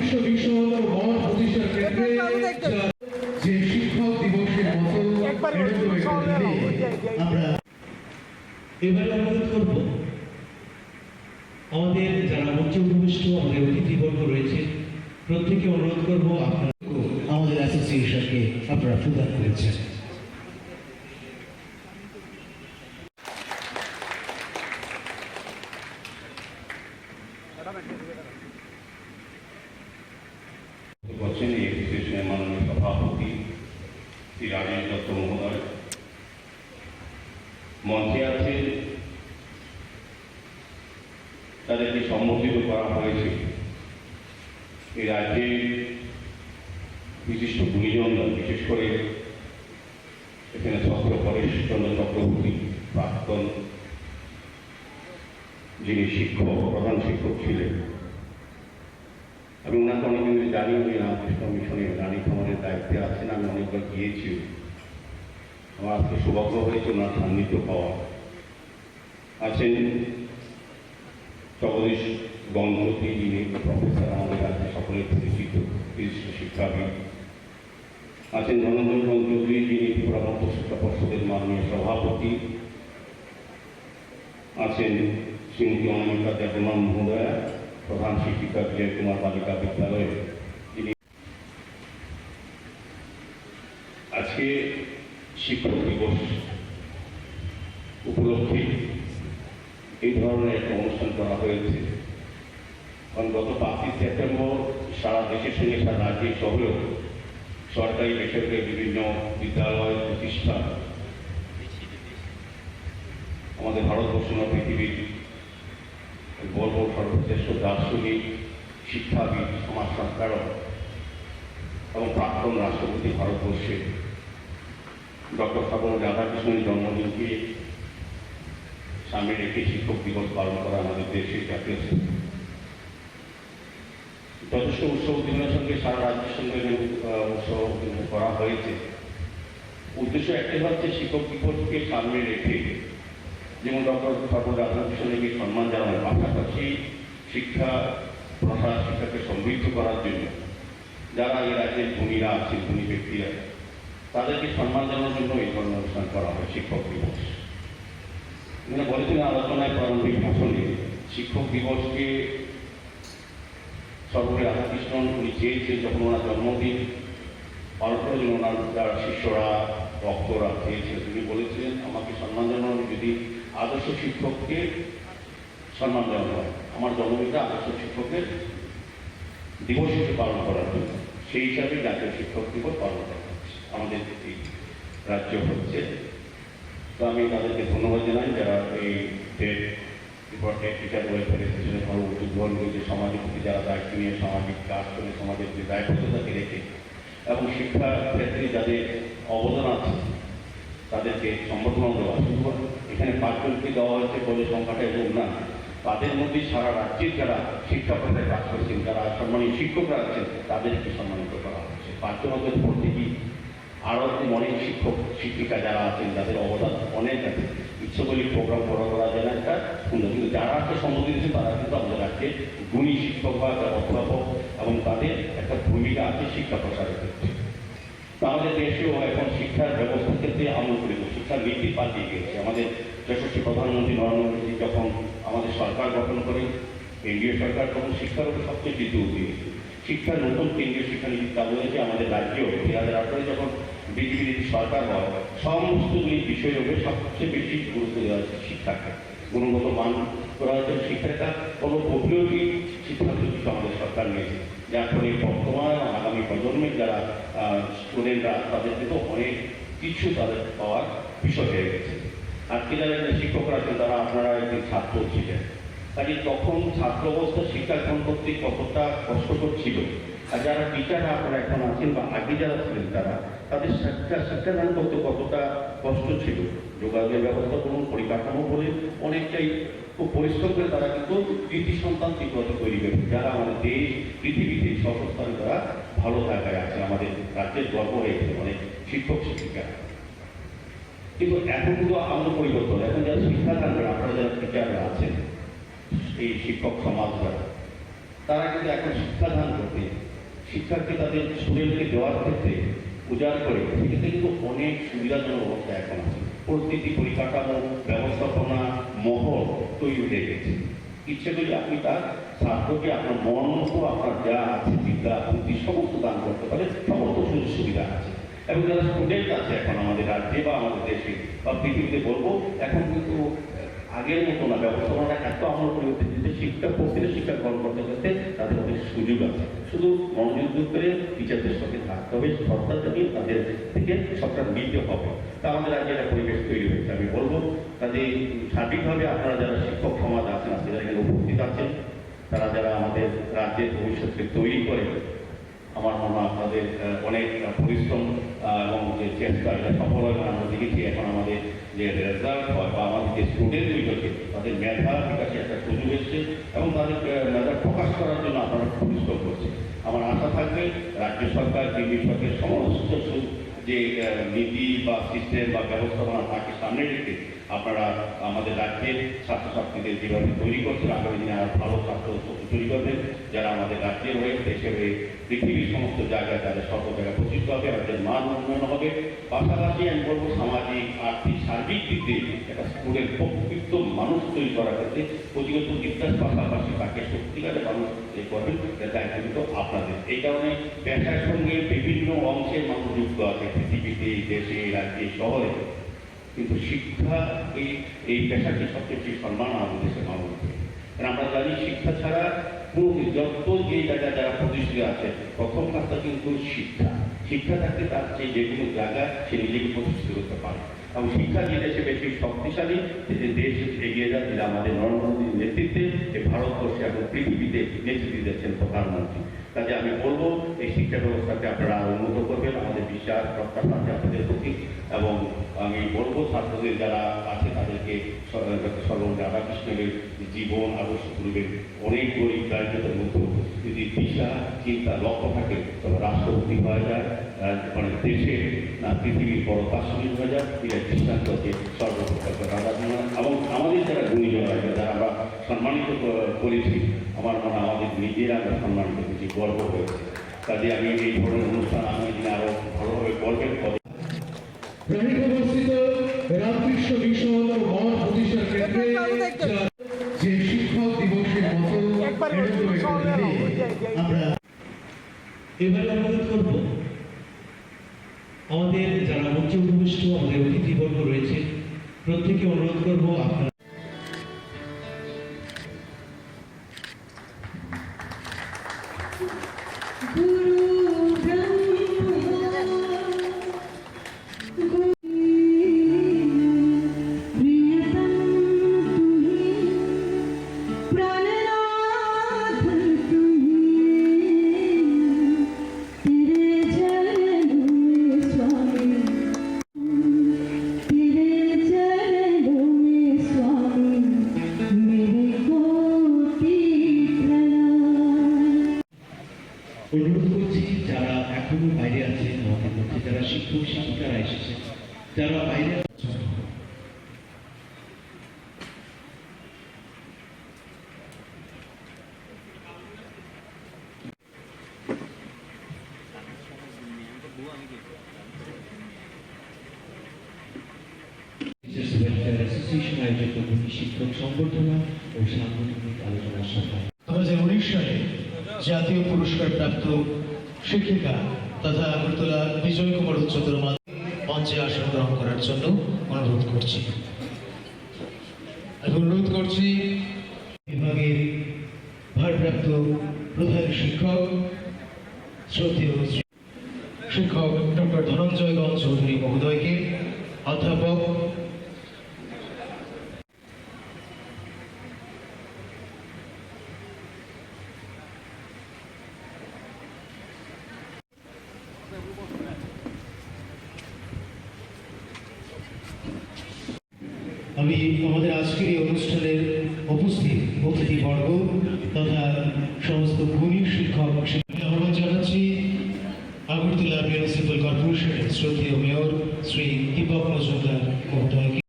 সাদৃশ্য ভীষণ ও মত প্রতিষ্ঠার ক্ষেত্রে যে শিক্ষক দিবসের মতো আমরা এবারে অনুরোধ করব আমাদের যারা মঞ্চে উপবিষ্ট আমাদের অতিথিবর্গ রয়েছে প্রত্যেকে অনুরোধ করব আপনারা আমাদের অ্যাসোসিয়েশনকে আপনারা প্রদান করেছেন। বলছেন এই অ্যাসোসিয়েশনের মাননীয় সভাপতি শ্রী রাজেশ দত্ত মহোদয়, মঞ্চে আছে তাদেরকে সম্বোধিত করা হয়েছে এই রাজ্যের বিশিষ্ট গুণীজনরা, বিশেষ করে এখানে ছাত্র পরেশচন্দ্র চক্রবর্তী প্রাক্তন যিনি প্রধান শিক্ষক ছিলেন। আমি ওনাকে অনেকদিন জানি, উনি রামকৃষ্ণ মিশনে রানী খামারের দায়িত্বে আছেন। আমি অনেকবার গিয়েছি, আমার আজকে সৌভাগ্য হয়েছে ওনার সান্নিধ্য পাওয়া। আছেন জগদীশ গঙ্গোত্রী, যিনি প্রফেসর, আমাদের রাজ্যে সকলের পরিচিত বিশিষ্ট শিক্ষাবিদ। আছেন ধনঞ্জয় চৌধুরী, যিনি ত্রিপুরা মধ্য শিক্ষা পর্ষদের মাননীয় সভাপতি। আছেন শ্রীমতী অনামিকা দেবমান মহোদয়া, প্রধান শিক্ষিকা বিজয় কুমার বালিকা বিদ্যালয়, যিনি আজকে শিক্ষক দিবস উপলক্ষে এই ধরনের একটা অনুষ্ঠান করা হয়েছে। কারণ গত 5ই সেপ্টেম্বর সারা দেশের সঙ্গে সারা রাজ্যের শহরেও সরকারি বেসরকারি বিভিন্ন বিদ্যালয় প্রতিষ্ঠান আমাদের ভারতবর্ষ না পৃথিবীর বর্ব সর্বশ্রেষ্ঠ দার্শনিক, শিক্ষাবিদ, সমাজ সংস্কারক এবং প্রাক্তন রাষ্ট্রপতি ভারতবর্ষে ডক্টর সর্বপল্লী রাধাকৃষ্ণের জন্মদিনকে সামনে রেখে শিক্ষক দিবস পালন করা আমাদের দেশে জাতীয় যথেষ্ট উৎসব উদ্দীপনার সঙ্গে সারা রাজ্যের সঙ্গে উৎসব উদ্দীপনা করা হয়েছে। উদ্দেশ্য একটাই হচ্ছে শিক্ষক দিবসকে সামনে রেখে যেমন ডক্টর সর্বপল্লী রাধাকৃষ্ণকে সম্মান জানানোর পাশাপাশি শিক্ষা প্রসার, শিক্ষাকে সমৃদ্ধ করার জন্য যারা এই রাজ্যের গুণীরা আছে, গুণী ব্যক্তিরা, তাদেরকে সম্মান জানানোর জন্য এই ধরনের অনুষ্ঠান করা হয় শিক্ষক দিবস। মানে বলেছিলেন আলোচনায় প্রারম্ভিক ভাষণে, শিক্ষক দিবসকে সর্বপল্লী রাধাকৃষ্ণ উনি চেয়েছেন যখন ওনার জন্মদিন পালন করার জন্য ওনার যারা শিষ্যরা ভক্তরা চেয়েছিলেন, তিনি বলেছিলেন আমাকে সম্মান জানানো যদি আদর্শ শিক্ষককে সম্মান দেওয়া হয়, আমার জন্মদিনটা আদর্শ শিক্ষকের দিবস হিসেবে পালন করার জন্য, সেই হিসাবে জাতীয় শিক্ষক দিবস পালন করা হচ্ছে আমাদের এই রাজ্য হচ্ছে। তো আমি তাদেরকে ধন্যবাদ জানাই যারা এই টিচার ওয়েলফেয়ার অ্যাসোসিয়েশনের ভালো উদ্যোগ গ্রহণ করেছে, সমাজের প্রতি যারা দায়িত্ব নিয়ে সামাজিক কাজ করে, সমাজের যে দায়বদ্ধতাকে রেখে এবং শিক্ষার ক্ষেত্রে যাদের অবদান আছে তাদেরকে সম্বর্ধনা দেওয়া। শুধু এখানে 5 জনকে দেওয়া হয়েছে বলে সংখ্যাটা এবং না, তাদের মধ্যে সারা রাজ্যের যারা শিক্ষা প্রথায় কাজ করছেন, যারা সম্মানীয় শিক্ষকরা আছেন, তাদেরকে সম্মানিত করা হচ্ছে। 5 জনের প্রত্যেকেই আরও অনেক শিক্ষক শিক্ষিকা যারা আছেন যাদের অবদান অনেক আছে। ইচ্ছে করলে প্রোগ্রাম করা যায় না, একটা সুন্দর, কিন্তু যারা একটা সম্বোধন দিচ্ছে তারা কিন্তু আমাদের রাজ্যে গুণী শিক্ষক বা অধ্যাপক এবং তাদের একটা ভূমিকা আছে শিক্ষা প্রসারের ক্ষেত্রে। তো আমাদের দেশেও এখন শিক্ষার ব্যবস্থার ক্ষেত্রে আমল করে শিক্ষার নীতি পাল্টে গিয়েছে। আমাদের যশস্বী প্রধানমন্ত্রী নরেন্দ্র মোদী যখন আমাদের সরকার গঠন করে, কেন্দ্রীয় সরকার তখন শিক্ষার উপর সবচেয়ে দ্বিতীয় দিয়েছে। শিক্ষার নতুন কেন্দ্রীয় শিক্ষানীতি চালু হয়েছে আমাদের রাজ্যেও 2018 যখন বিজেপি সরকার হয়, সমস্তগুলি বিষয়ের উপরে সবচেয়ে বেশি গুরুত্ব দেওয়া হয়েছে শিক্ষাকে, গুণগত মান করা হয়েছে। শিক্ষাটা কোনো গভীরই সিদ্ধান্ত কিছু আমাদের সরকার নিয়েছে, যার ফলে বর্তমান আগামী প্রজন্মের যারা স্টুডেন্টরা তাদের কিন্তু অনেক কিছু তাদের পাওয়ার বিষয় হয়ে গেছে। আজকে যারা শিক্ষকরা আছেন তারা আপনারা একদিন ছাত্র ছিলেন, কাজে তখন ছাত্র অবস্থা শিক্ষা গ্রহণ করতে কতটা কষ্টকর ছিল, আর যারা টিচাররা আপনারা এখন আছেন বা আগে যারা ছিলেন তারা তাদের শিক্ষাদান করতে কতটা কষ্ট ছিল। যোগাযোগের ব্যবস্থা বলুন, পরিকাঠামো বলে অনেকটাই খুব পরিশ্রম করে তারা কিন্তু কৃতি সন্তান ঠিকমতো তৈরি করেছে, যারা আমাদের দেশ পৃথিবীতে সর্বস্থানে তারা ভালো জায়গায় আছে, আমাদের রাজ্যের গর্ব হয়েছে অনেক শিক্ষক শিক্ষিকা। কিন্তু এখন কিন্তু আমাদের পরিবর্তন, এখন যারা শিক্ষাদান করে আপনারা যারা টিচাররা আছেন, এই শিক্ষক সমাজরা তারা কিন্তু এখন শিক্ষাদান করতে, শিক্ষাকে তাদের স্টুডেন্টকে দেওয়ার ক্ষেত্রে উজাড় করে সেক্ষেত্রে কিন্তু অনেক সুবিধাজনক অবস্থা এখন আছে। প্রতিটি পরিকাঠামো, ব্যবস্থাপনা, মহল তৈরি হয়ে গেছে। ইচ্ছে করি আপনি তার ছাত্রকে আপনার মন মতো আপনার যা আছে বিদ্যা বুদ্ধি সমস্ত দান করতে পারে, সমস্ত সুযোগ সুবিধা আছে। এবং যারা স্টুডেন্ট আছে এখন আমাদের রাজ্যে বা আমাদের দেশে বা পৃথিবীতে বলবো, এখন কিন্তু আগের মতো না, ব্যবস্থাপনাটা এত আমরা পরিবর্তন দিচ্ছে, শিক্ষা প্রক্রিয়া শিক্ষা গ্রহণ করতে করতে তাদের অনেক সুযোগ আছে। শুধু মনোযোগ করে টিচারদের সাথে থাকতে হবে, সরকার থেকে তাদের থেকে সরকার নিতে হবে। তা আমাদের রাজ্যে একটা পরিবেশ তৈরি হয়েছে। আমি বলবো কাজে সার্বিকভাবে আপনারা যারা শিক্ষক সমাজ আছেন, যারা এখানে উপস্থিত আছেন, তারা যারা আমাদের রাজ্যের ভবিষ্যৎকে তৈরি করে, আমার মনে হয় আপনাদের অনেক পরিশ্রম এবং যে চেষ্টা এটা সফল হয়। আমরা দেখেছি এখন আমাদের যে রেজাল্ট হয় বা আমাদের যে স্টুডেন্ট রয়েছে তাদের মেধা বিকাশে একটা সুযোগ এসছে এবং তাদের মেধা প্রকাশ করার জন্য আপনারা পরিশ্রম করছে। আমার আশা থাকবে রাজ্য সরকার, কেন্দ্রীয় সরকারের সমস্ত যে নীতি বা সিস্টেম বা ব্যবস্থাপনা তাকে সামনে রেখে আপনারা আমাদের রাজ্যের ছাত্রছাত্রীদের যেভাবে তৈরি করছেন, আগামী দিনে আর ভালো ছাত্র তৈরি করবেন, যারা আমাদের রাজ্যের হয়ে দেশের হয়ে পৃথিবীর সমস্ত জায়গায় তাদের সর্ব জায়গায় প্রতিষ্ঠিত হবে, আমাদের মান উন্নয়ন হবে। পাশাপাশি আমি বলবো সামাজিক, আর্থিক, সার্বিক দিক দিয়ে একটা স্কুলের প্রকৃত মানুষ তৈরি করার ক্ষেত্রে প্রতিগত বিদ্যার পাশাপাশি তাকে সত্যিকারের মানুষ করবেন, দায়িত্ব কিন্তু আপনাদের। এই কারণে পেশার সঙ্গে বিভিন্ন অংশের মানুষ যুক্ত আছে পৃথিবীতে, দেশে, রাজ্যে, শহরে, কিন্তু শিক্ষা এই পেশাকে সবচেয়ে বেশি সম্মান আমাদের দেশের মানুষ। কারণ আমরা জানি শিক্ষা ছাড়া যত যে জায়গায় যারা প্রতিষ্ঠিত আছে প্রথম কাজটা কিন্তু শিক্ষা। শিক্ষা থাকলে তার চেয়ে যে কোনো জায়গায় সে নিজেকে প্রতিষ্ঠিত করতে পারে। এবং শিক্ষা যে দেশে বেশি শক্তিশালী, যে দেশ এগিয়ে যাচ্ছে, আমাদের নরেন্দ্র মোদীর নেতৃত্বে এই ভারতবর্ষে এবং পৃথিবীতে নেতৃত্ব দিচ্ছেন প্রধানমন্ত্রী। কাজে আমি বলবো এই শিক্ষা ব্যবস্থাকে আপনারা উন্নত করবেন, আমাদের বিশ্বাস প্রত্যাশা আছে আপনাদের প্রতি। এবং আমি বলবো ছাত্রদের যারা আছে তাদেরকে সর্বমন্ত্রী রাধাকৃষ্ণের জীবন আদর্শ করবেন। অনেক গরিব দারিদ্রতার মধ্যে যদি দিশা চিন্তা লক্ষ্য থাকে তবে রাষ্ট্রপতি হয়ে যায়, মানে দেশের না পৃথিবীর বড় দার্শনিক হয়ে যায়। এর দৃষ্টান্তকে সর্বপ্রকার রাধাকৃষ্ণ এবং আমাদের যারা গুণীজন আছে, যারা আমরা সম্মানিত করেছি, আমার মনে হয় আমাদের নিজেরা আমরা সম্মানিত করেছি, গর্ব হয়েছে। কাজে আমি এই ধরনের অনুষ্ঠান আগামী দিনে আরো ভালোভাবে করবেন। রানীগঞ্জ অবস্থিত রামকৃষ্ণ মিশন ও মঠ প্রতিষ্ঠার কেন্দ্রে যে শিক্ষক দিবসের মতো আমরা এবারে অনুরোধ করব আমাদের যারা মঞ্চে উপবিষ্ট আমাদের অতিথিবর্গ রয়েছে, প্রত্যেকে অনুরোধ করব আপনারা অনুরোধ করছি যারা এখনো বাইরে আছেন আমাদের মধ্যে, যারা শিক্ষক শিক্ষিকারা এসেছেন, যারা বাইরে অ্যাসোসিয়েশন আয়োজিত শিক্ষক সংবর্ধনা ও সাংগঠনিক আলোচনা সভায় 2019 সালে জাতীয় পুরস্কার প্রাপ্ত শিক্ষিকা তথা আগরতলা বিজয় কুমার উচ্চতর মাধ্যমিক মঞ্চে আসন গ্রহণ করার জন্য অনুরোধ করছি। অনুরোধ করছি বিভাগের ভারপ্রাপ্ত প্রধান শিক্ষক শ্রদ্ধেয় শিক্ষক ডক্টর ধনঞ্জয় গঞ্জ চৌধুরী মহোদয়কে, অধ্যাপক আমি আমাদের আজকের এই অনুষ্ঠানের উপস্থিত অতিথিবর্গ তথা সমস্ত গুণী শিক্ষক আহ্বান জানাচ্ছি আগরতলা মিউনিসিপ্যাল কর্পোরেশনের শ্রদ্ধেয় মেয়র শ্রী দীপক মজুমদার মহোদয়কে।